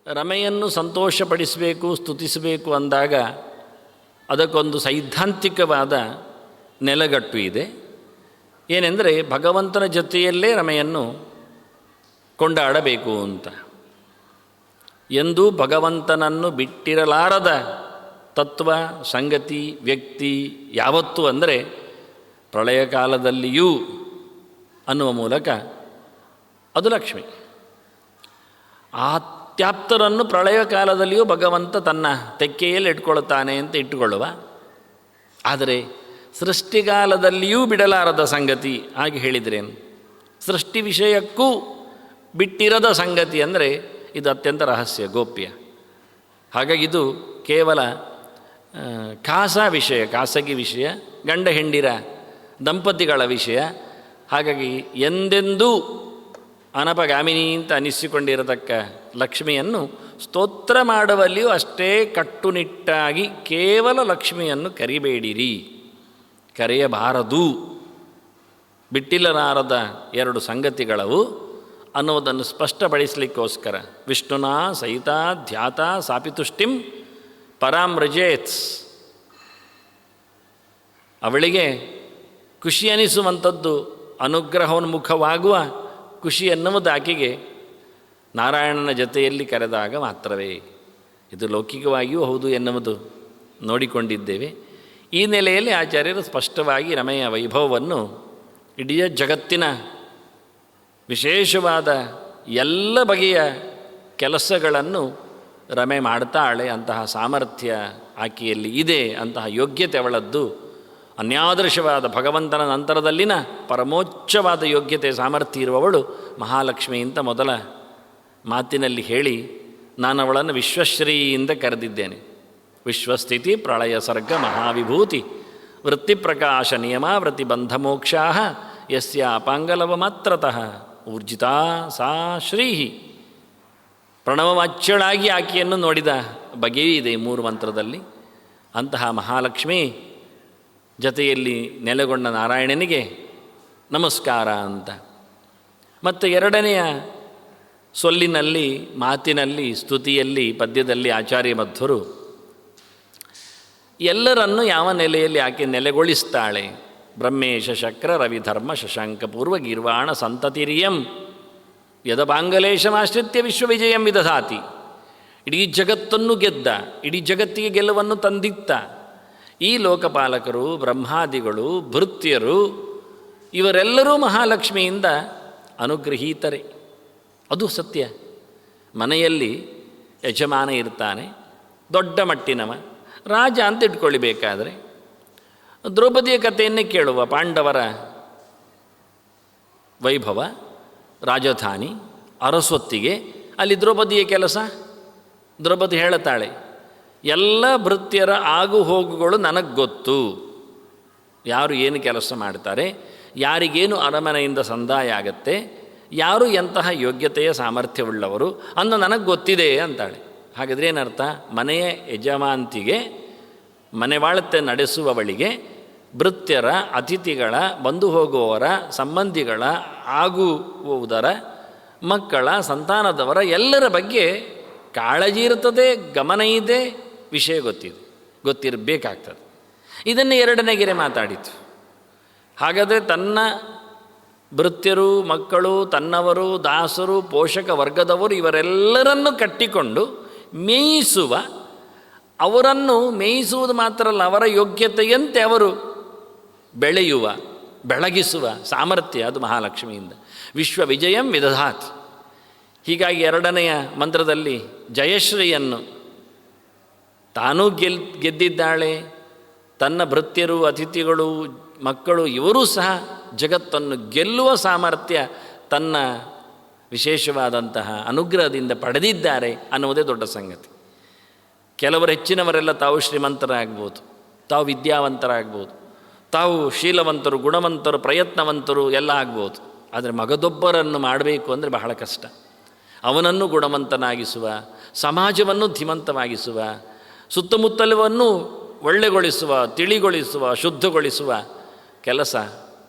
ರಮೆಯನ್ನು ಸಂತೋಷಪಡಿಸಬೇಕು, ಸ್ತುತಿಸಬೇಕು ಅಂದಾಗ ಅದಕ್ಕೊಂದು ಸೈದ್ಧಾಂತಿಕವಾದ ನೆಲೆಗಟ್ಟು ಇದೆ. ಏನೆಂದರೆ ಭಗವಂತನ ಜೊತೆಯಲ್ಲೇ ರಮೆಯನ್ನು ಕೊಂಡಾಡಬೇಕು ಅಂತ. ಎಂದೂ ಭಗವಂತನನ್ನು ಬಿಟ್ಟಿರಲಾರದ ತತ್ವ, ಸಂಗತಿ, ವ್ಯಕ್ತಿ ಯಾವತ್ತು ಅಂದರೆ ಪ್ರಳಯ ಕಾಲದಲ್ಲಿಯೂ ಅನ್ನುವ ಮೂಲಕ ಅದು ಲಕ್ಷ್ಮಿ. ಆತ್ಯಾಪ್ತರನ್ನು ಪ್ರಳಯ ಕಾಲದಲ್ಲಿಯೂ ಭಗವಂತ ತನ್ನ ತೆಕ್ಕೆಯಲ್ಲಿ ಇಟ್ಕೊಳ್ತಾನೆ ಅಂತ ಇಟ್ಟುಕೊಳ್ಳುವ. ಆದರೆ ಸೃಷ್ಟಿಕಾಲದಲ್ಲಿಯೂ ಬಿಡಲಾರದ ಸಂಗತಿ ಹಾಗೆ ಹೇಳಿದ್ರೇನು? ಸೃಷ್ಟಿ ವಿಷಯಕ್ಕೂ ಬಿಟ್ಟಿರದ ಸಂಗತಿ ಅಂದರೆ ಇದು ಅತ್ಯಂತ ರಹಸ್ಯ, ಗೋಪ್ಯ. ಹಾಗಾಗಿ ಇದು ಕೇವಲ ಖಾಸಗಿ ವಿಷಯ, ಗಂಡ ಹೆಂಡಿರ ದಂಪತಿಗಳ ವಿಷಯ. ಹಾಗಾಗಿ ಎಂದೆಂದೂ ಅನಪಗಾಮಿನಿ ಅಂತ ಅನಿಸಿಕೊಂಡಿರತಕ್ಕ ಲಕ್ಷ್ಮಿಯನ್ನು ಸ್ತೋತ್ರ ಮಾಡುವಲ್ಲಿಯೂ ಅಷ್ಟೇ ಕಟ್ಟುನಿಟ್ಟಾಗಿ ಕೇವಲ ಲಕ್ಷ್ಮಿಯನ್ನು ಕರಿಬೇಡಿರಿ, ಕರೆಯಬಾರದು, ಬಿಟ್ಟಿಲ್ಲಲಾರದ ಎರಡು ಸಂಗತಿಗಳವು ಅನ್ನುವುದನ್ನು ಸ್ಪಷ್ಟಪಡಿಸಲಿಕ್ಕೋಸ್ಕರ ವಿಷ್ಣುನಾ ಸಹಿತ ಧ್ಯಾತ ಸಾಪಿತುಷ್ಟಿಂ ಪರಾಮ್ರಜೇತ್ಸ್, ಅವಳಿಗೆ ಖುಷಿ ಅನಿಸುವಂಥದ್ದು, ಅನುಗ್ರಹೋನ್ಮುಖವಾಗುವ ಖುಷಿ ಎನ್ನುವುದು ಆಕೆಗೆ ನಾರಾಯಣನ ಜೊತೆಯಲ್ಲಿ ಕರೆದಾಗ ಮಾತ್ರವೇ. ಇದು ಲೌಕಿಕವಾಗಿಯೂ ಹೌದು ಎನ್ನುವುದು ನೋಡಿಕೊಂಡಿದ್ದೇವೆ. ಈ ನೆಲೆಯಲ್ಲಿ ಆಚಾರ್ಯರು ಸ್ಪಷ್ಟವಾಗಿ ರಮೆಯ ವೈಭವವನ್ನು, ಇಡೀ ಜಗತ್ತಿನ ವಿಶೇಷವಾದ ಎಲ್ಲ ಬಗೆಯ ಕೆಲಸಗಳನ್ನು ರಮೆ ಮಾಡ್ತಾಳೆ, ಅಂತಹ ಸಾಮರ್ಥ್ಯ ಆಕೆಯಲ್ಲಿ ಇದೆ, ಅಂತಹ ಯೋಗ್ಯತೆ ಅವಳದ್ದು. ಅನ್ಯಾದೃಶವಾದ ಭಗವಂತನ ನಂತರದಲ್ಲಿನ ಪರಮೋಚ್ಚವಾದ ಯೋಗ್ಯತೆ, ಸಾಮರ್ಥ್ಯ ಇರುವವಳು ಮಹಾಲಕ್ಷ್ಮಿ ಅಂತ ಮೊದಲ ಮಾತಿನಲ್ಲಿ ಹೇಳಿ ನಾನು ಅವಳನ್ನು ವಿಶ್ವಶ್ರೀಯಿಂದ ಕರೆದಿದ್ದೇನೆ. ವಿಶ್ವಸ್ಥಿತಿ ಪ್ರಳಯ ಸರ್ಗ ಮಹಾವಿಭೂತಿ ವೃತ್ತಿಪ್ರಕಾಶ ನಿಯಮ ವೃತ್ತಿಬಂಧಮೋಕ್ಷಾ ಯಸ್ಯ ಅಪಾಂಗಲವ ಮಾತ್ರತಃ ಊರ್ಜಿತಾ ಸಾ ಶ್ರೀಹಿ. ಪ್ರಣವವಾಚ್ಯಳಾಗಿ ಆಕೆಯನ್ನು ನೋಡಿದ ಬಗೆಯೂ ಇದೆ ಮೂರು ಮಂತ್ರದಲ್ಲಿ. ಅಂತಹ ಮಹಾಲಕ್ಷ್ಮಿ ಜೊತೆಯಲ್ಲಿ ನೆಲೆಗೊಂಡ ನಾರಾಯಣನಿಗೆ ನಮಸ್ಕಾರ ಅಂತ. ಮತ್ತು ಎರಡನೆಯ ಸೊಲ್ಲಿನಲ್ಲಿ, ಮಾತಿನಲ್ಲಿ, ಸ್ತುತಿಯಲ್ಲಿ, ಪದ್ಯದಲ್ಲಿ ಆಚಾರ್ಯ ಮಧ್ವರು ಎಲ್ಲರನ್ನೂ ಯಾವ ನೆಲೆಯಲ್ಲಿ ಆಕೆ ನೆಲೆಗೊಳಿಸ್ತಾಳೆ. ಬ್ರಹ್ಮೇಶ ಶಕ್ರ ರವಿಧರ್ಮ ಶಶಾಂಕ ಪೂರ್ವ ಗೀರ್ವಾಣ ಸಂತತಿರಿಯಂ ಯದಪಾಂಗಲೇಶಮಾಶ್ರಿತ್ಯ ವಿಶ್ವವಿಜಯಂ ವಿದಧಾತಿ. ಇಡೀ ಜಗತ್ತನ್ನು ಗೆದ್ದ, ಇಡೀ ಜಗತ್ತಿಗೆ ಗೆಲುವನ್ನು ತಂದಿತ್ತ ಈ ಲೋಕಪಾಲಕರು, ಬ್ರಹ್ಮಾದಿಗಳು, ಭೃತ್ಯರು ಇವರೆಲ್ಲರೂ ಮಹಾಲಕ್ಷ್ಮಿಯಿಂದ ಅನುಗ್ರಹೀತರೆ. ಅದು ಸತ್ಯ. ಮನೆಯಲ್ಲಿ ಯಜಮಾನ ಇರ್ತಾನೆ, ದೊಡ್ಡ ಮಟ್ಟಿನವ ರಾಜ ಅಂತ ಇಟ್ಕೊಳ್ಳಬೇಕಾದ್ರೆ ದ್ರೌಪದಿಯ ಕಥೆಯನ್ನೇ ಕೇಳುವ. ಪಾಂಡವರ ವೈಭವ, ರಾಜಧಾನಿ, ಅರಸೊತ್ತಿಗೆ ಅಲ್ಲಿ ದ್ರೌಪದಿಯ ಕೆಲಸ. ದ್ರೌಪದಿ ಹೇಳುತ್ತಾಳೆ, ಎಲ್ಲ ಭೃತ್ಯರ ಆಗು ಹೋಗುಗಳು ನನಗೆ ಗೊತ್ತು, ಯಾರು ಏನು ಕೆಲಸ ಮಾಡ್ತಾರೆ, ಯಾರಿಗೇನು ಅರಮನೆಯಿಂದ ಸಂದಾಯ ಆಗತ್ತೆ, ಯಾರು ಎಂತಹ ಯೋಗ್ಯತೆಯ ಸಾಮರ್ಥ್ಯವುಳ್ಳವರು ಅನ್ನೋ ನನಗೆ ಗೊತ್ತಿದೆ ಅಂತಾಳೆ. ಹಾಗಾದರೆ ಏನರ್ಥ? ಮನೆಯ ಯಜಮಾಂತಿಗೆ, ಮನೆವಾಳತೆ ನಡೆಸುವವಳಿಗೆ ಭೃತ್ಯರ, ಅತಿಥಿಗಳ, ಬಂದು ಹೋಗುವವರ, ಸಂಬಂಧಿಗಳ, ಆಗುವುದರ, ಮಕ್ಕಳ, ಸಂತಾನದವರ ಎಲ್ಲರ ಬಗ್ಗೆ ಕಾಳಜಿ ಇರ್ತದೆ, ಗಮನ ಇದೆ, ವಿಷಯ ಗೊತ್ತಿರಬೇಕಾಗ್ತದೆ. ಇದನ್ನು ಎರಡನೇ ಗೆರೆ ಮಾತಾಡಿತು. ಹಾಗಾದರೆ ತನ್ನ ಭೃತ್ಯರು, ಮಕ್ಕಳು, ತನ್ನವರು, ದಾಸರು, ಪೋಷಕ ವರ್ಗದವರು ಇವರೆಲ್ಲರನ್ನು ಕಟ್ಟಿಕೊಂಡು ಮೇಯಿಸುವ, ಅವರನ್ನು ಮೇಯಿಸುವುದು ಮಾತ್ರ ಅಲ್ಲ, ಅವರ ಯೋಗ್ಯತೆಯಂತೆ ಅವರು ಬೆಳೆಯುವ, ಬೆಳಗಿಸುವ ಸಾಮರ್ಥ್ಯ ಅದು ಮಹಾಲಕ್ಷ್ಮಿಯಿಂದ. ವಿಶ್ವ ವಿಜಯಂ ವಿದಧಾತ್. ಹೀಗಾಗಿ ಎರಡನೆಯ ಮಂತ್ರದಲ್ಲಿ ಜಯಶ್ರೀಯನ್ನು ತಾನೂ ಗೆದ್ದಿದ್ದಾಳೆ, ತನ್ನ ಭೃತ್ಯರು, ಅತಿಥಿಗಳು, ಮಕ್ಕಳು ಇವರೂ ಸಹ ಜಗತ್ತನ್ನು ಗೆಲ್ಲುವ ಸಾಮರ್ಥ್ಯ ತನ್ನ ವಿಶೇಷವಾದಂತಹ ಅನುಗ್ರಹದಿಂದ ಪಡೆದಿದ್ದಾರೆ ಅನ್ನುವುದೇ ದೊಡ್ಡ ಸಂಗತಿ. ಕೆಲವರು, ಹೆಚ್ಚಿನವರೆಲ್ಲ ತಾವು ಶ್ರೀಮಂತರಾಗ್ಬೋದು, ತಾವು ವಿದ್ಯಾವಂತರಾಗ್ಬೋದು, ತಾವು ಶೀಲವಂತರು, ಗುಣವಂತರು, ಪ್ರಯತ್ನವಂತರು ಎಲ್ಲ ಆಗ್ಬೋದು. ಆದರೆ ಮಗದೊಬ್ಬರನ್ನು ಮಾಡಬೇಕು ಅಂದರೆ ಬಹಳ ಕಷ್ಟ. ಅವನನ್ನು ಗುಣವಂತನಾಗಿಸುವ, ಸಮಾಜವನ್ನು ಧೀಮಂತವಾಗಿಸುವ, ಸುತ್ತಮುತ್ತಲವನ್ನು ಒಳ್ಳೆಗೊಳಿಸುವ, ತಿಳಿಗೊಳಿಸುವ, ಶುದ್ಧಗೊಳಿಸುವ ಕೆಲಸ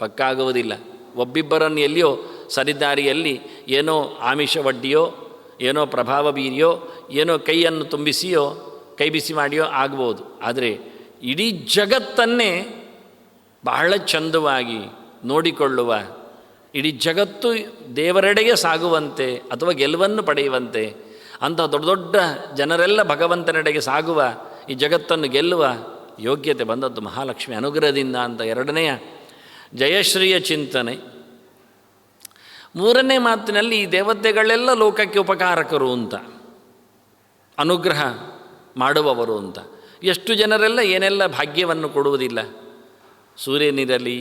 ಪಕ್ಕಾಗುವುದಿಲ್ಲ. ಒಬ್ಬಿಬ್ಬರನ್ನು ಎಲ್ಲಿಯೋ ಸರಿದಾರಿಯಲ್ಲಿ ಏನೋ ಆಮಿಷ ವಡ್ಡಿಯೋ ಏನೋ ಪ್ರಭಾವ ಬೀರಿಯೋ ಏನೋ ಕೈಯನ್ನು ತುಂಬಿಸಿಯೋ ಕೈ ಬಿಸಿ ಮಾಡಿಯೋ ಆಗ್ಬೋದು. ಆದರೆ ಇಡೀ ಜಗತ್ತನ್ನೇ ಬಹಳ ಚಂದವಾಗಿ ನೋಡಿಕೊಳ್ಳುವ, ಇಡೀ ಜಗತ್ತು ದೇವರೆಡೆಗೆ ಸಾಗುವಂತೆ ಅಥವಾ ಗೆಲುವನ್ನು ಪಡೆಯುವಂತೆ ಅಂಥ ದೊಡ್ಡ ದೊಡ್ಡ ಜನರೆಲ್ಲ ಭಗವಂತನೆಡೆಗೆ ಸಾಗುವ, ಈ ಜಗತ್ತನ್ನು ಗೆಲ್ಲುವ ಯೋಗ್ಯತೆ ಬಂದದ್ದು ಮಹಾಲಕ್ಷ್ಮಿ ಅನುಗ್ರಹದಿಂದ ಅಂತ ಎರಡನೆಯ ಜಯಶ್ರೀಯ ಚಿಂತನೆ. ಮೂರನೇ ಮಾತಿನಲ್ಲಿ ಈ ದೇವತೆಗಳೆಲ್ಲ ಲೋಕಕ್ಕೆ ಉಪಕಾರಕರು ಅಂತ, ಅನುಗ್ರಹ ಮಾಡುವವರು ಅಂತ. ಎಷ್ಟು ಜನರೆಲ್ಲ ಏನೆಲ್ಲ ಭಾಗ್ಯವನ್ನು ಕೊಡುವುದಿಲ್ಲ. ಸೂರ್ಯನಿರಲಿ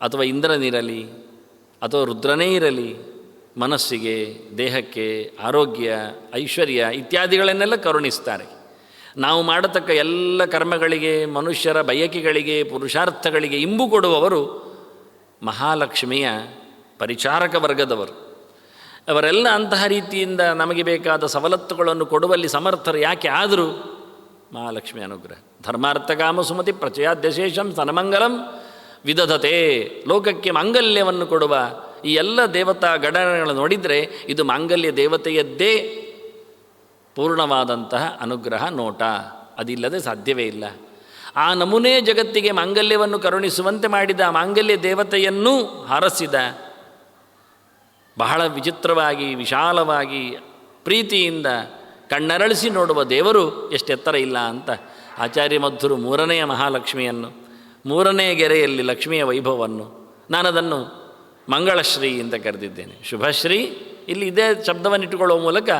ಅಥವಾ ಇಂದ್ರನಿರಲಿ ಅಥವಾ ರುದ್ರನೇ ಇರಲಿ, ಮನಸ್ಸಿಗೆ, ದೇಹಕ್ಕೆ ಆರೋಗ್ಯ, ಐಶ್ವರ್ಯ ಇತ್ಯಾದಿಗಳನ್ನೆಲ್ಲ ಕರುಣಿಸ್ತಾರೆ. ನಾವು ಮಾಡತಕ್ಕ ಎಲ್ಲ ಕರ್ಮಗಳಿಗೆ, ಮನುಷ್ಯರ ಬಯಕೆಗಳಿಗೆ, ಪುರುಷಾರ್ಥಗಳಿಗೆ ಇಂಬು ಕೊಡುವವರು ಮಹಾಲಕ್ಷ್ಮಿಯ ಪರಿಚಾರಕ ವರ್ಗದವರು. ಅವರೆಲ್ಲ ಅಂತಹ ರೀತಿಯಿಂದ ನಮಗೆ ಬೇಕಾದ ಸವಲತ್ತುಗಳನ್ನು ಕೊಡುವಲ್ಲಿ ಸಮರ್ಥರು ಯಾಕೆ ಆದರೂ ಮಹಾಲಕ್ಷ್ಮಿ ಅನುಗ್ರಹ. ಧರ್ಮಾರ್ಥಕಾಮ ಸುಮತಿ ಪ್ರಚಯಾದ್ಯಶೇಷಂ ಸನಮಂಗಲಂ ವಿದಧತೆ. ಲೋಕಕ್ಕೆ ಮಾಂಗಲ್ಯವನ್ನು ಕೊಡುವ ಈ ಎಲ್ಲ ದೇವತಾ ಗಣಗಳನ್ನು ನೋಡಿದರೆ ಇದು ಮಾಂಗಲ್ಯ ದೇವತೆಯದ್ದೇ ಪೂರ್ಣವಾದಂತಹ ಅನುಗ್ರಹ ನೋಟ. ಅದಿಲ್ಲದೆ ಸಾಧ್ಯವೇ ಇಲ್ಲ. ಆ ನಮೂನೆ ಜಗತ್ತಿಗೆ ಮಾಂಗಲ್ಯವನ್ನು ಕರುಣಿಸುವಂತೆ ಮಾಡಿದ ಮಾಂಗಲ್ಯ ದೇವತೆಯನ್ನೂ ಹರಸಿದ, ಬಹಳ ವಿಚಿತ್ರವಾಗಿ ವಿಶಾಲವಾಗಿ ಪ್ರೀತಿಯಿಂದ ಕಣ್ಣರಳಿಸಿ ನೋಡುವ ದೇವರು ಎಷ್ಟೆತ್ತರ ಇಲ್ಲ ಅಂತ ಆಚಾರ್ಯ ಮಧ್ವರು ಮೂರನೆಯ ಮಹಾಲಕ್ಷ್ಮಿಯನ್ನು, ಮೂರನೆಯ ಗೆರೆಯಲ್ಲಿ ಲಕ್ಷ್ಮಿಯ ವೈಭವವನ್ನು ನಾನದನ್ನು ಮಂಗಳಶ್ರೀ ಅಂತ ಕರೆದಿದ್ದೇನೆ. ಶುಭಶ್ರೀ ಇಲ್ಲಿ ಇದೇ ಶಬ್ದವನ್ನು ಇಟ್ಟುಕೊಳ್ಳುವ ಮೂಲಕ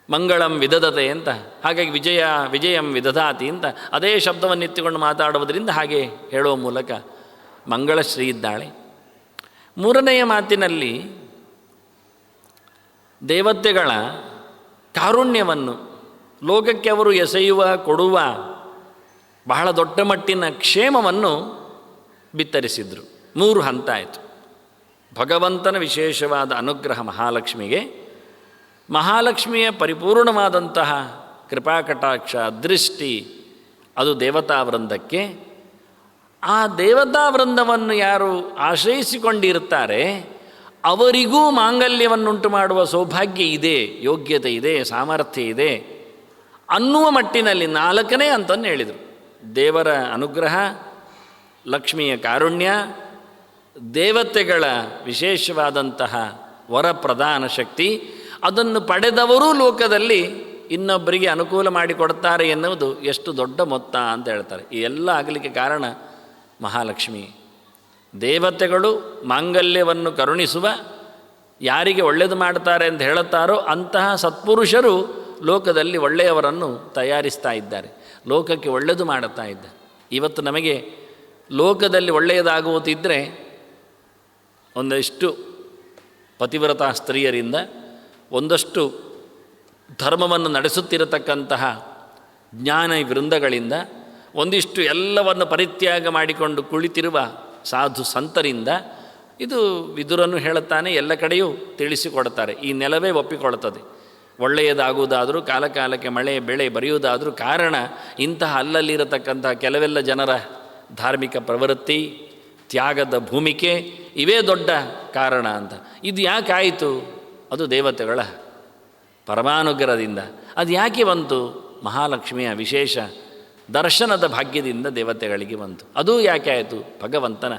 ಮಂಗಳಂ ವಿದಧತೆ ಅಂತ, ಹಾಗಾಗಿ ವಿಜಯಂ ವಿದಧಾತಿ ಅಂತ ಅದೇ ಶಬ್ದವನ್ನು ಎತ್ತಿಕೊಂಡು ಮಾತಾಡುವುದರಿಂದ ಹಾಗೆ ಹೇಳುವ ಮೂಲಕ ಮಂಗಳಶ್ರೀ ಇದ್ದಾಳೆ. ಮೂರನೆಯ ಮಾತಿನಲ್ಲಿ ದೇವತೆಗಳ ಕಾರುಣ್ಯವನ್ನು, ಲೋಕಕ್ಕೆ ಅವರು ಎಸೆಯುವ ಕೊಡುವ ಬಹಳ ದೊಡ್ಡ ಮಟ್ಟಿನ ಕ್ಷೇಮವನ್ನು ಬಿತ್ತರಿಸಿದರು. ಮೂರು ಹಂತ ಆಯಿತು. ಭಗವಂತನ ವಿಶೇಷವಾದ ಅನುಗ್ರಹ ಮಹಾಲಕ್ಷ್ಮಿಗೆ, ಮಹಾಲಕ್ಷ್ಮಿಯ ಪರಿಪೂರ್ಣವಾದಂತಹ ಕೃಪಾಕಟಾಕ್ಷ ದೃಷ್ಟಿ ಅದು ದೇವತಾವೃಂದಕ್ಕೆ. ಆ ದೇವತಾವೃಂದವನ್ನು ಯಾರು ಆಶ್ರಯಿಸಿಕೊಂಡಿರ್ತಾರೆ ಅವರಿಗೂ ಮಾಂಗಲ್ಯವನ್ನುಂಟು ಮಾಡುವ ಸೌಭಾಗ್ಯ ಇದೆ, ಯೋಗ್ಯತೆ ಇದೆ, ಸಾಮರ್ಥ್ಯ ಇದೆ ಅನ್ನುವ ಮಟ್ಟಿನಲ್ಲಿ ನಾಲ್ಕನೇ ಅಂತನ್ನು ಹೇಳಿದರು. ದೇವರ ಅನುಗ್ರಹ, ಲಕ್ಷ್ಮಿಯ ಕಾರುಣ್ಯ, ದೇವತೆಗಳ ವಿಶೇಷವಾದಂತಹ ವರ ಪ್ರದಾನ ಶಕ್ತಿ, ಅದನ್ನು ಪಡೆದವರೂ ಲೋಕದಲ್ಲಿ ಇನ್ನೊಬ್ಬರಿಗೆ ಅನುಕೂಲ ಮಾಡಿಕೊಡ್ತಾರೆ ಎನ್ನುವುದು ಎಷ್ಟು ದೊಡ್ಡ ಮೊತ್ತ ಅಂತ ಹೇಳ್ತಾರೆ. ಈ ಎಲ್ಲ ಆಗಲಿಕ್ಕೆ ಕಾರಣ ಮಹಾಲಕ್ಷ್ಮಿ. ದೇವತೆಗಳು ಮಾಂಗಲ್ಯವನ್ನು ಕರುಣಿಸುವ, ಯಾರಿಗೆ ಒಳ್ಳೆಯದು ಮಾಡ್ತಾರೆ ಅಂತ ಹೇಳುತ್ತಾರೋ ಅಂತಹ ಸತ್ಪುರುಷರು ಲೋಕದಲ್ಲಿ ಒಳ್ಳೆಯವರನ್ನು ತಯಾರಿಸ್ತಾ ಇದ್ದಾರೆ, ಲೋಕಕ್ಕೆ ಒಳ್ಳೆಯದು ಮಾಡುತ್ತಾ ಇದ್ದಾರೆ. ಇವತ್ತು ನಮಗೆ ಲೋಕದಲ್ಲಿ ಒಳ್ಳೆಯದಾಗುವುದಿದ್ದರೆ ಒಂದಷ್ಟು ಪತಿವ್ರತ ಸ್ತ್ರೀಯರಿಂದ, ಒಂದಷ್ಟು ಧರ್ಮವನ್ನು ನಡೆಸುತ್ತಿರತಕ್ಕಂತಹ ಜ್ಞಾನ ವೃಂದಗಳಿಂದ, ಒಂದಿಷ್ಟು ಎಲ್ಲವನ್ನು ಪರಿತ್ಯಾಗ ಮಾಡಿಕೊಂಡು ಕುಳಿತಿರುವ ಸಾಧು ಸಂತರಿಂದ, ಇದು ವಿದುರನು ಹೇಳುತ್ತಾನೆ, ಎಲ್ಲ ಕಡೆಯೂ ತಿಳಿಸಿಕೊಡ್ತಾರೆ. ಈ ನೆಲವೇ ಒಪ್ಪಿಕೊಳ್ಳುತ್ತದೆ. ಒಳ್ಳೆಯದಾಗುವುದಾದರೂ, ಕಾಲಕಾಲಕ್ಕೆ ಮಳೆ ಬೆಳೆ ಬರೆಯುವುದಾದರೂ ಕಾರಣ ಇಂತಹ ಅಲ್ಲಲ್ಲಿರತಕ್ಕಂಥ ಕೆಲವೆಲ್ಲ ಜನರ ಧಾರ್ಮಿಕ ಪ್ರವೃತ್ತಿ, ತ್ಯಾಗದ ಭೂಮಿಕೆ, ಇವೇ ದೊಡ್ಡ ಕಾರಣ ಅಂತ. ಇದು ಯಾಕಾಯಿತು? ಅದು ದೇವತೆಗಳ ಪರಮಾನುಗ್ರಹದಿಂದ. ಅದು ಯಾಕೆ ಬಂತು? ಮಹಾಲಕ್ಷ್ಮಿಯ ವಿಶೇಷ ದರ್ಶನದ ಭಾಗ್ಯದಿಂದ ದೇವತೆಗಳಿಗೆ ಬಂತು. ಅದೂ ಯಾಕೆ ಆಯಿತು? ಭಗವಂತನ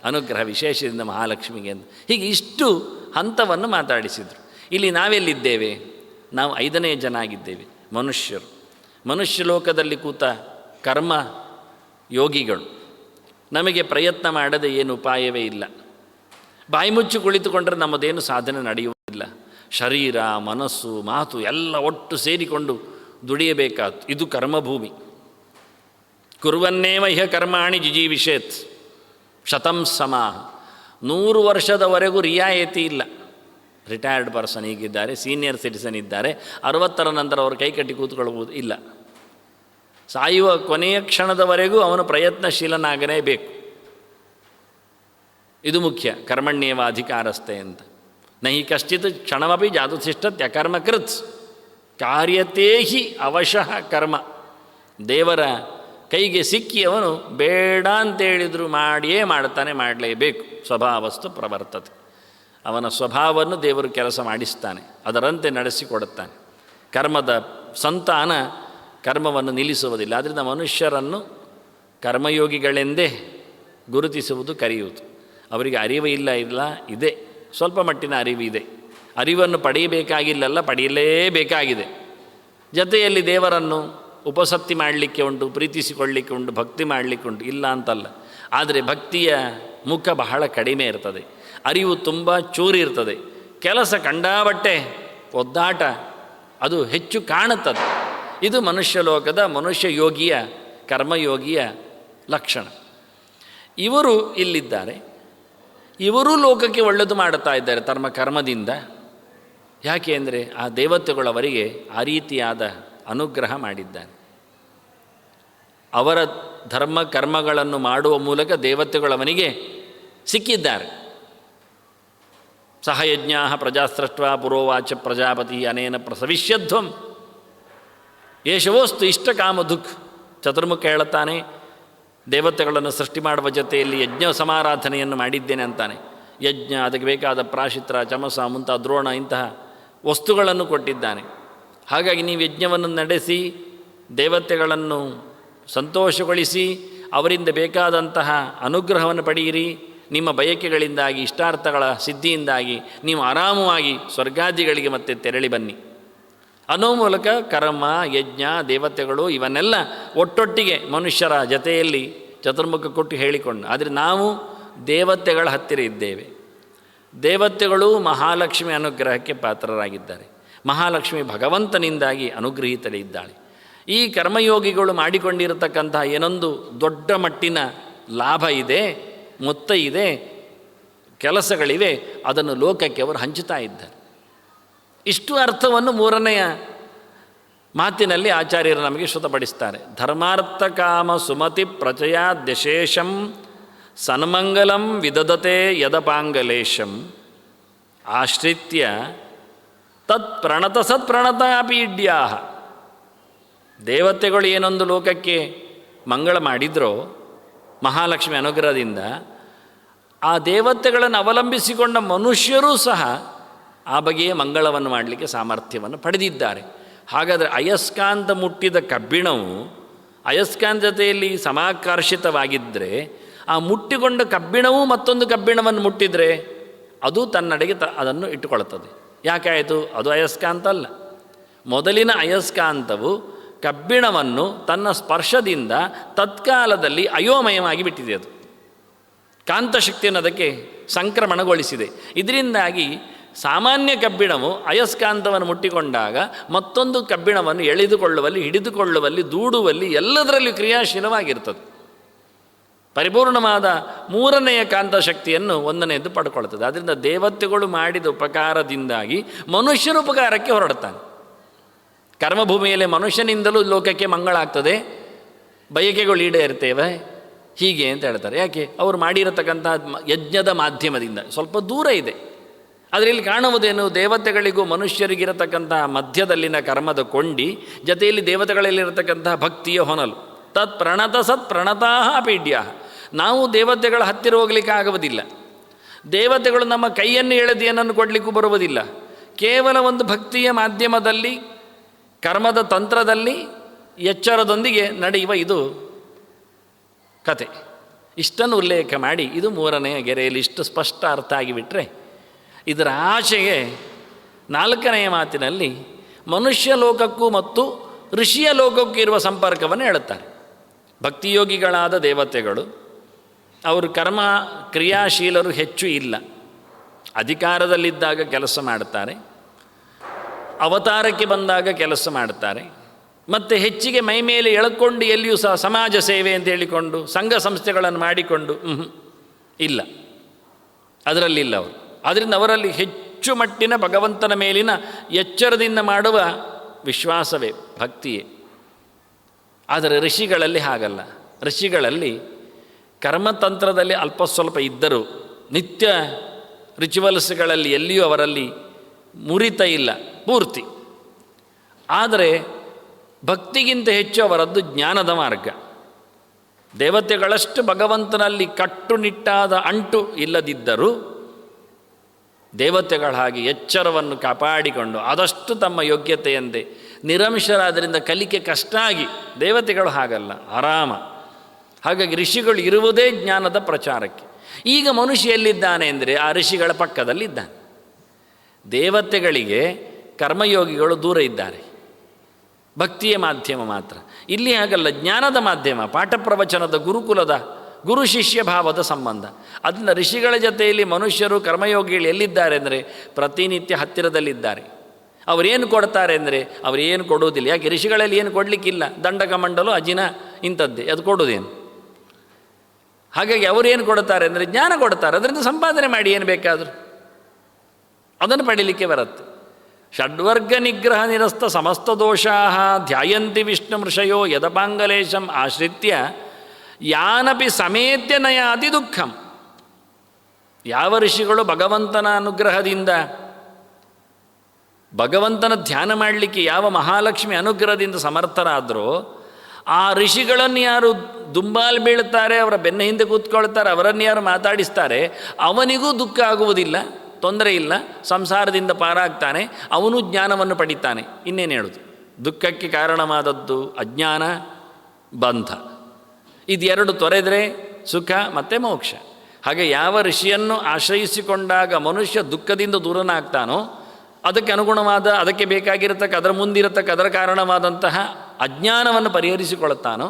ಅನುಗ್ರಹ ವಿಶೇಷದಿಂದ ಮಹಾಲಕ್ಷ್ಮಿಗೆ ಅಂತ. ಹೀಗೆ ಇಷ್ಟು ಹಂತವನ್ನು ಮಾತಾಡಿಸಿದರು. ಇಲ್ಲಿ ನಾವೆಲ್ಲಿದ್ದೇವೆ? ನಾವು 5ನೇ ಜನ ಆಗಿದ್ದೇವೆ, ಮನುಷ್ಯರು. ಮನುಷ್ಯ ಲೋಕದಲ್ಲಿ ಕೂತ ಕರ್ಮ ಯೋಗಿಗಳು. ನಮಗೆ ಪ್ರಯತ್ನ ಮಾಡದೆ ಏನು ಉಪಾಯವೇ ಇಲ್ಲ. ಬಾಯಿ ಮುಚ್ಚಿ ಕುಳಿತುಕೊಂಡ್ರೆ ನಮ್ಮದೇನು ಸಾಧನೆ ನಡೆಯುವುದಿಲ್ಲ. ಶರೀರ, ಮನಸ್ಸು, ಮಾತು ಎಲ್ಲ ಒಟ್ಟು ಸೇರಿಕೊಂಡು ದುಡಿಯಬೇಕಾದ್ದು. ಇದು ಕರ್ಮಭೂಮಿ. ಕುರ್ವನ್ನೇವ ಇಹ ಕರ್ಮಾಣಿ ಜಿಜೀವಿಷೇತ್ ಶತಂ ಸಮಾಹ. 100 ವರ್ಷದವರೆಗೂ ರಿಯಾಯಿತಿ ಇಲ್ಲ. ರಿಟೈರ್ಡ್ ಪರ್ಸನ್ ಹೀಗಿದ್ದಾರೆ, ಸೀನಿಯರ್ ಸಿಟಿಸನ್ ಇದ್ದಾರೆ, 60ರ ನಂತರ ಅವರು ಕೈ ಕಟ್ಟಿ ಕೂತ್ಕೊಳ್ಬೋದು ಇಲ್ಲ. ಸಾಯುವ ಕೊನೆಯ ಕ್ಷಣದವರೆಗೂ ಅವನು ಪ್ರಯತ್ನಶೀಲನಾಗನೇ ಬೇಕು. ಇದು ಮುಖ್ಯ. ಕರ್ಮಣ್ಯೇವ ಅಧಿಕಾರಸ್ಥೆ ಅಂತ. ನಹಿ ಕಶ್ಚಿತ್ ಕ್ಷಣಮಪಿ ಜಾತುತಿಷ್ಠತ್ಯ ಕರ್ಮಕೃತ್ ಕಾರ್ಯತೇ ಹಿ ಅವಶಃ ಕರ್ಮ. ದೇವರ ಕೈಗೆ ಸಿಕ್ಕಿ ಅವನು ಬೇಡ ಅಂತೇಳಿದ್ರು ಮಾಡಿಯೇ ಮಾಡ್ತಾನೆ, ಮಾಡಲೇಬೇಕು. ಸ್ವಭಾವಸ್ತು ಪ್ರವರ್ತತೆ. ಅವನ ಸ್ವಭಾವವನ್ನು ದೇವರು ಕೆಲಸ ಮಾಡಿಸ್ತಾನೆ, ಅದರಂತೆ ನಡೆಸಿಕೊಡುತ್ತಾನೆ. ಕರ್ಮದ ಸಂತಾನ ಕರ್ಮವನ್ನು ನಿಲ್ಲಿಸುವುದಿಲ್ಲ. ಆದ್ದರಿಂದ ಮನುಷ್ಯರನ್ನು ಕರ್ಮಯೋಗಿಗಳೆಂದೇ ಗುರುತಿಸುವುದು, ಕರೆಯುವುದು. ಅವರಿಗೆ ಅರಿವು ಇಲ್ಲ ಇದೆ, ಸ್ವಲ್ಪ ಮಟ್ಟಿನ ಅರಿವು ಇದೆ. ಅರಿವನ್ನು ಪಡೆಯಬೇಕಾಗಿಲ್ಲಲ್ಲ, ಪಡೆಯಲೇಬೇಕಾಗಿದೆ. ಜೊತೆಯಲ್ಲಿ ದೇವರನ್ನು ಉಪಸತ್ತಿ ಮಾಡಲಿಕ್ಕೆ ಉಂಟು, ಪ್ರೀತಿಸಿಕೊಳ್ಳಲಿಕ್ಕೆ ಉಂಟು, ಭಕ್ತಿ ಮಾಡಲಿಕ್ಕೆ ಉಂಟು, ಇಲ್ಲ ಅಂತಲ್ಲ. ಆದರೆ ಭಕ್ತಿಯ ಮುಖ ಬಹಳ ಕಡಿಮೆ ಇರ್ತದೆ, ಅರಿವು ತುಂಬ ಚೂರಿರ್ತದೆ, ಕೆಲಸ ಕಂಡಾಬಟ್ಟೆ ಒದ್ದಾಟ ಅದು ಹೆಚ್ಚು ಕಾಣುತ್ತದೆ. ಇದು ಮನುಷ್ಯ ಲೋಕದ ಮನುಷ್ಯ ಯೋಗಿಯ ಕರ್ಮಯೋಗಿಯ ಲಕ್ಷಣ. ಇವರು ಇಲ್ಲಿದ್ದಾರೆ, ಇವರೂ ಲೋಕಕ್ಕೆ ಒಳ್ಳೆಯದು ಮಾಡುತ್ತಾ ಇದ್ದಾರೆ ಕರ್ಮದಿಂದ. ಯಾಕೆ ಅಂದರೆ ಆ ದೇವತೆಗಳವರಿಗೆ ಆ ರೀತಿಯಾದ ಅನುಗ್ರಹ ಮಾಡಿದ್ದಾನೆ. ಅವರ ಧರ್ಮ ಕರ್ಮಗಳನ್ನು ಮಾಡುವ ಮೂಲಕ ದೇವತೆಗಳವನಿಗೆ ಸಿಕ್ಕಿದ್ದಾರೆ. ಸಹಯಜ್ಞಾ ಪ್ರಜಾಸ್ರಷ್ಟ್ವ ಪುರೋವಾಚ ಪ್ರಜಾಪತಿ ಅನೇನ ಪ್ರಸವಿಷ್ಯಧ್ವಂ ಯೇಷವೋಸ್ತು ಇಷ್ಟ ಕಾಮ ದುಃಖ. ಚತುರ್ಮುಖ ಹೇಳುತ್ತಾನೆ, ದೇವತೆಗಳನ್ನು ಸೃಷ್ಟಿ ಮಾಡುವ ಜೊತೆಯಲ್ಲಿ ಯಜ್ಞ ಸಮಾರಾಧನೆಯನ್ನು ಮಾಡಿದ್ದೇನೆ ಅಂತಾನೆ. ಯಜ್ಞ, ಅದಕ್ಕೆ ಬೇಕಾದ ಪ್ರಾಶಿತ್ರ, ಚಮಸ ಮುಂತಾದ ದ್ರೋಣ ಇಂತಹ ವಸ್ತುಗಳನ್ನು ಕೊಟ್ಟಿದ್ದಾನೆ. ಹಾಗಾಗಿ ನೀವು ಯಜ್ಞವನ್ನು ನಡೆಸಿ ದೇವತೆಗಳನ್ನು ಸಂತೋಷಗೊಳಿಸಿ ಅವರಿಂದ ಬೇಕಾದಂತಹ ಅನುಗ್ರಹವನ್ನು ಪಡೆಯಿರಿ. ನಿಮ್ಮ ಬಯಕೆಗಳಿಂದಾಗಿ, ಇಷ್ಟಾರ್ಥಗಳ ಸಿದ್ಧಿಯಿಂದಾಗಿ ನೀವು ಆರಾಮವಾಗಿ ಸ್ವರ್ಗಾದಿಗಳಿಗೆ ಮತ್ತೆ ತೆರಳಿ ಬನ್ನಿ ಅನ್ನೋ ಮೂಲಕ ಕರ್ಮ, ಯಜ್ಞ, ದೇವತೆಗಳು ಇವನ್ನೆಲ್ಲ ಒಟ್ಟೊಟ್ಟಿಗೆ ಮನುಷ್ಯರ ಜೊತೆಯಲ್ಲಿ ಚತುರ್ಮುಖ ಕೊಟ್ಟು ಹೇಳಿಕೊಂಡು. ಆದರೆ ನಾವು ದೇವತೆಗಳ ಹತ್ತಿರ ಇದ್ದೇವೆ. ದೇವತೆಗಳು ಮಹಾಲಕ್ಷ್ಮಿ ಅನುಗ್ರಹಕ್ಕೆ ಪಾತ್ರರಾಗಿದ್ದಾರೆ. ಮಹಾಲಕ್ಷ್ಮಿ ಭಗವಂತನಿಂದಾಗಿ ಅನುಗ್ರಹಿತಲೇ ಇದ್ದಾಳೆ. ಈ ಕರ್ಮಯೋಗಿಗಳು ಮಾಡಿಕೊಂಡಿರತಕ್ಕಂಥ ಏನೊಂದು ದೊಡ್ಡ ಮಟ್ಟಿನ ಲಾಭ ಇದೆ, ಮೊತ್ತ ಇದೆ, ಕೆಲಸಗಳಿವೆ, ಅದನ್ನು ಲೋಕಕ್ಕೆ ಅವರು ಹಂಚುತ್ತಾ ಇದ್ದಾರೆ. ಇಷ್ಟು ಅರ್ಥವನ್ನು ಮೂರನೆಯ ಮಾತಿನಲ್ಲಿ ಆಚಾರ್ಯರು ನಮಗೆ ಶ್ರುತಪಡಿಸ್ತಾರೆ. ಧರ್ಮಾರ್ಥ ಕಾಮ ಸುಮತಿ ಪ್ರಚಯಾ ದಶೇಶಂ ಸನ್ಮಂಗಲಂ ವಿದದತೆ ಯದಪಾಂಗಲೇಶಂ ಆಶ್ರಿತ್ಯ ತತ್ಪ್ರಣತ ಸತ್ಪ್ರಣತಾಪೀಡ್ಯಾ. ದೇವತೆಗಳು ಏನೊಂದು ಲೋಕಕ್ಕೆ ಮಂಗಳ ಮಾಡಿದ್ರೋ ಮಹಾಲಕ್ಷ್ಮಿ ಅನುಗ್ರಹದಿಂದ, ಆ ದೇವತೆಗಳನ್ನು ಅವಲಂಬಿಸಿಕೊಂಡ ಮನುಷ್ಯರೂ ಸಹ ಆ ಬಗೆಯ ಮಂಗಳವನ್ನು ಮಾಡಲಿಕ್ಕೆ ಸಾಮರ್ಥ್ಯವನ್ನು ಪಡೆದಿದ್ದಾರೆ. ಹಾಗಾದರೆ ಅಯಸ್ಕಾಂತ ಮುಟ್ಟಿದ ಕಬ್ಬಿಣವು ಅಯಸ್ಕಾಂತ ಜೊತೆಯಲ್ಲಿ ಸಮಾಕರ್ಷಿತವಾಗಿದ್ದರೆ, ಆ ಮುಟ್ಟಿಕೊಂಡ ಕಬ್ಬಿಣವೂ ಮತ್ತೊಂದು ಕಬ್ಬಿಣವನ್ನು ಮುಟ್ಟಿದರೆ ಅದು ತನ್ನಡೆಗೆ ಅದನ್ನು ಇಟ್ಟುಕೊಳ್ಳುತ್ತದೆ. ಯಾಕಾಯಿತು? ಅದು ಅಯಸ್ಕಾಂತ ಅಲ್ಲ. ಮೊದಲಿನ ಅಯಸ್ಕಾಂತವು ಕಬ್ಬಿಣವನ್ನು ತನ್ನ ಸ್ಪರ್ಶದಿಂದ ತತ್ಕಾಲದಲ್ಲಿ ಅಯೋಮಯವಾಗಿ ಬಿಟ್ಟಿದೆ. ಅದು ಕಾಂತಶಕ್ತಿಯನ್ನು ಅದಕ್ಕೆ ಸಂಕ್ರಮಣಗೊಳಿಸಿದೆ. ಇದರಿಂದಾಗಿ ಸಾಮಾನ್ಯ ಕಬ್ಬಿಣವು ಅಯಸ್ಕಾಂತವನ್ನು ಮುಟ್ಟಿಕೊಂಡಾಗ ಮತ್ತೊಂದು ಕಬ್ಬಿಣವನ್ನು ಎಳೆದುಕೊಳ್ಳುವಲ್ಲಿ, ಹಿಡಿದುಕೊಳ್ಳುವಲ್ಲಿ, ದೂಡುವಲ್ಲಿ ಎಲ್ಲದರಲ್ಲಿ ಕ್ರಿಯಾಶೀಲವಾಗಿರ್ತದೆ. ಪರಿಪೂರ್ಣವಾದ ಮೂರನೆಯ ಕಾಂತಶಕ್ತಿಯನ್ನು ಒಂದನೆಯದ್ದು ಪಡ್ಕೊಳ್ತದೆ. ಆದ್ದರಿಂದ ದೇವತೆಗಳು ಮಾಡಿದ ಉಪಕಾರದಿಂದಾಗಿ ಮನುಷ್ಯನ ಉಪಕಾರಕ್ಕೆ ಹೊರಡ್ತಾನೆ. ಕರ್ಮಭೂಮಿಯಲ್ಲಿ ಮನುಷ್ಯನಿಂದಲೂ ಲೋಕಕ್ಕೆ ಮಂಗಳ ಆಗ್ತದೆ, ಬಯಕೆಗಳು ಈಡೇರ್ತೇವೆ ಹೀಗೆ ಅಂತ ಹೇಳ್ತಾರೆ. ಯಾಕೆ? ಅವರು ಮಾಡಿರತಕ್ಕಂಥ ಯಜ್ಞದ ಮಾಧ್ಯಮದಿಂದ ಸ್ವಲ್ಪ ದೂರ ಇದೆ. ಆದರೆ ಇಲ್ಲಿ ಕಾಣುವುದೇನು? ದೇವತೆಗಳಿಗೂ ಮನುಷ್ಯರಿಗಿರತಕ್ಕಂಥ ಮಧ್ಯದಲ್ಲಿನ ಕರ್ಮದ ಕೊಂಡಿ, ಜೊತೆಯಲ್ಲಿ ದೇವತೆಗಳಲ್ಲಿರತಕ್ಕಂಥ ಭಕ್ತಿಯ ಹೊನಲು. ತತ್ ಪ್ರಣತ ಸತ್ ಪ್ರಣತಾ ಪೀಡ್ಯ. ನಾವು ದೇವತೆಗಳ ಹತ್ತಿರ ಹೋಗಲಿಕ್ಕೆ ಆಗುವುದಿಲ್ಲ. ದೇವತೆಗಳು ನಮ್ಮ ಕೈಯನ್ನು ಎಳೆದು ಏನನ್ನು ಕೊಡಲಿಕ್ಕೂ ಬರುವುದಿಲ್ಲ. ಕೇವಲ ಒಂದು ಭಕ್ತಿಯ ಮಾಧ್ಯಮದಲ್ಲಿ, ಕರ್ಮದ ತಂತ್ರದಲ್ಲಿ ಎಚ್ಚರದೊಂದಿಗೆ ನಡೆಯುವ ಇದು ಕತೆ. ಇಷ್ಟನ್ನು ಉಲ್ಲೇಖ ಮಾಡಿ ಇದು ಮೂರನೆಯ ಗೆರೆಯಲ್ಲಿ ಇಷ್ಟು ಸ್ಪಷ್ಟ ಅರ್ಥ ಆಗಿಬಿಟ್ರೆ, ಇದರ ಆಚೆಗೆ ನಾಲ್ಕನೆಯ ಮಾತಿನಲ್ಲಿ ಮನುಷ್ಯ ಲೋಕಕ್ಕೂ ಮತ್ತು ಋಷಿಯ ಲೋಕಕ್ಕೂ ಇರುವ ಸಂಪರ್ಕವನ್ನು ಹೇಳುತ್ತಾರೆ. ಭಕ್ತಿಯೋಗಿಗಳಾದ ದೇವತೆಗಳು ಅವರು ಕರ್ಮ ಕ್ರಿಯಾಶೀಲರು ಹೆಚ್ಚು ಇಲ್ಲ. ಅಧಿಕಾರದಲ್ಲಿದ್ದಾಗ ಕೆಲಸ ಮಾಡುತ್ತಾರೆ, ಅವತಾರಕ್ಕೆ ಬಂದಾಗ ಕೆಲಸ ಮಾಡುತ್ತಾರೆ, ಮತ್ತು ಹೆಚ್ಚಿಗೆ ಮೈ ಮೇಲೆ ಎಳ್ಕೊಂಡು ಎಲ್ಲಿಯೂ ಸಹ ಸಮಾಜ ಸೇವೆ ಅಂತ ಹೇಳಿಕೊಂಡು ಸಂಘ ಸಂಸ್ಥೆಗಳನ್ನು ಮಾಡಿಕೊಂಡು ಇಲ್ಲ, ಅದರಲ್ಲಿಲ್ಲ ಅವರು. ಆದ್ದರಿಂದ ಅವರಲ್ಲಿ ಹೆಚ್ಚು ಮಟ್ಟಿನ ಭಗವಂತನ ಮೇಲಿನ ಎಚ್ಚರದಿಂದ ಮಾಡುವ ವಿಶ್ವಾಸವೇ ಭಕ್ತಿಯೇ. ಆದರೆ ಋಷಿಗಳಲ್ಲಿ ಹಾಗಲ್ಲ. ಋಷಿಗಳಲ್ಲಿ ಕರ್ಮತಂತ್ರದಲ್ಲಿ ಅಲ್ಪ ಸ್ವಲ್ಪ ಇದ್ದರೂ ನಿತ್ಯ ರಿಚುವಲ್ಸ್ಗಳಲ್ಲಿ ಎಲ್ಲಿಯೂ ಅವರಲ್ಲಿ ಮುರಿತ ಇಲ್ಲ ಪೂರ್ತಿ. ಆದರೆ ಭಕ್ತಿಗಿಂತ ಹೆಚ್ಚು ಅವರದ್ದು ಜ್ಞಾನದ ಮಾರ್ಗ. ದೇವತೆಗಳಷ್ಟು ಭಗವಂತನಲ್ಲಿ ಕಟ್ಟುನಿಟ್ಟಾದ ಅಂಟು ಇಲ್ಲದಿದ್ದರೂ ದೇವತೆಗಳ ಹಾಗೆ ಎಚ್ಚರವನ್ನು ಕಾಪಾಡಿಕೊಂಡು ಆದಷ್ಟು ತಮ್ಮ ಯೋಗ್ಯತೆಯಂತೆ ನಿರಂಶರಾದ್ದರಿಂದ ಕಲಿಕೆ ಕಷ್ಟ ಆಗಿ, ದೇವತೆಗಳು ಹಾಗಲ್ಲ, ಆರಾಮ. ಹಾಗಾಗಿ ಋಷಿಗಳು ಇರುವುದೇ ಜ್ಞಾನದ ಪ್ರಚಾರಕ್ಕೆ. ಈಗ ಮನುಷ್ಯ ಎಲ್ಲಿದ್ದಾನೆ ಅಂದರೆ ಆ ಋಷಿಗಳ ಪಕ್ಕದಲ್ಲಿದ್ದಾನೆ. ದೇವತೆಗಳಿಗೆ ಕರ್ಮಯೋಗಿಗಳು ದೂರ ಇದ್ದಾರೆ, ಭಕ್ತಿಯ ಮಾಧ್ಯಮ ಮಾತ್ರ. ಇಲ್ಲಿ ಹಾಗಲ್ಲ, ಜ್ಞಾನದ ಮಾಧ್ಯಮ, ಪಾಠ ಪ್ರವಚನದ ಗುರುಕುಲದ ಗುರು ಶಿಷ್ಯ ಭಾವದ ಸಂಬಂಧ. ಅದನ್ನು ಋಷಿಗಳ ಜೊತೆಯಲ್ಲಿ ಮನುಷ್ಯರು ಕರ್ಮಯೋಗಿಗಳು ಎಲ್ಲಿದ್ದಾರೆ ಅಂದರೆ ಪ್ರತಿನಿತ್ಯ ಹತ್ತಿರದಲ್ಲಿದ್ದಾರೆ. ಅವರೇನು ಕೊಡ್ತಾರೆ ಅಂದರೆ ಅವರೇನು ಕೊಡುವುದಿಲ್ಲ. ಯಾಕೆ? ಋಷಿಗಳಲ್ಲಿ ಏನು ಕೊಡಲಿಕ್ಕಿಲ್ಲ, ದಂಡಕಮಂಡಲು ಅಜಿನ ಇಂಥದ್ದೇ, ಅದು ಕೊಡೋದೇನು. ಹಾಗಾಗಿ ಅವರೇನು ಕೊಡ್ತಾರೆ ಅಂದರೆ ಜ್ಞಾನ ಕೊಡ್ತಾರೆ, ಅದರಿಂದ ಸಂಪಾದನೆ ಮಾಡಿ ಏನು ಬೇಕಾದರೂ ಅದನ್ನು ಪಡೀಲಿಕ್ಕೆ ಬರುತ್ತೆ. ಷಡ್ವರ್ಗ ನಿಗ್ರಹ ನಿರಸ್ತ ಸಮಸ್ತ ದೋಷಾ ಧ್ಯಾಯಂತಿ ವಿಷ್ಣು ಮೃಷಯೋ ಯದಪಾಂಗಲೇಶಂ ಆಶ್ರಿತ್ಯ ಯಾನಪಿ ಸಮೇತ್ಯ ನಯಾತಿ ದುಃಖಂ. ಯಾವ ಋಷಿಗಳು ಭಗವಂತನ ಅನುಗ್ರಹದಿಂದ, ಭಗವಂತನ ಧ್ಯಾನ ಮಾಡಲಿಕ್ಕೆ ಯಾವ ಮಹಾಲಕ್ಷ್ಮಿ ಅನುಗ್ರಹದಿಂದ ಸಮರ್ಥರಾದರೋ ಆ ಋಷಿಗಳನ್ನು ಯಾರು ದುಂಬಾಲು ಬೀಳ್ತಾರೆ, ಅವರ ಬೆನ್ನ ಹಿಂದೆ ಕೂತ್ಕೊಳ್ತಾರೆ, ಅವರನ್ನು ಯಾರು ಮಾತಾಡಿಸ್ತಾರೆ, ಅವನಿಗೂ ದುಃಖ ಆಗುವುದಿಲ್ಲ, ತೊಂದರೆ ಇಲ್ಲ, ಸಂಸಾರದಿಂದ ಪಾರಾಗ್ತಾನೆ, ಅವನು ಜ್ಞಾನವನ್ನು ಪಡಿತಾನೆ. ಇನ್ನೇನು ಹೇಳೋದು? ದುಃಖಕ್ಕೆ ಕಾರಣವಾದದ್ದು ಅಜ್ಞಾನ, ಬಂಧ. ಇದೆರಡು ತೊರೆದರೆ ಸುಖ ಮತ್ತು ಮೋಕ್ಷ. ಹಾಗೆ ಯಾವ ಋಷಿಯನ್ನು ಆಶ್ರಯಿಸಿಕೊಂಡಾಗ ಮನುಷ್ಯ ದುಃಖದಿಂದ ದೂರನಾಗ್ತಾನೋ ಅದಕ್ಕೆ ಅನುಗುಣವಾದ, ಅದಕ್ಕೆ ಬೇಕಾಗಿರತಕ್ಕ, ಅದರ ಮುಂದಿರತಕ್ಕ, ಅದರ ಕಾರಣವಾದಂತಹ ಅಜ್ಞಾನವನ್ನು ಪರಿಹರಿಸಿಕೊಳ್ಳುತ್ತಾನೋ,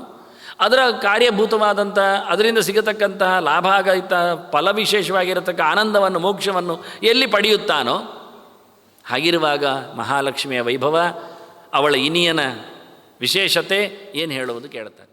ಅದರ ಕಾರ್ಯಭೂತವಾದಂಥ, ಅದರಿಂದ ಸಿಗತಕ್ಕಂತಹ ಲಾಭ ಆಗೈತ ಫಲ ವಿಶೇಷವಾಗಿರತಕ್ಕ ಆನಂದವನ್ನು, ಮೋಕ್ಷವನ್ನು ಎಲ್ಲಿ ಪಡೆಯುತ್ತಾನೋ, ಹಾಗಿರುವಾಗ ಮಹಾಲಕ್ಷ್ಮಿಯ ವೈಭವ, ಅವಳ ಇನಿಯನ ವಿಶೇಷತೆ ಏನು ಹೇಳುವುದು ಕೇಳ್ತಾರೆ.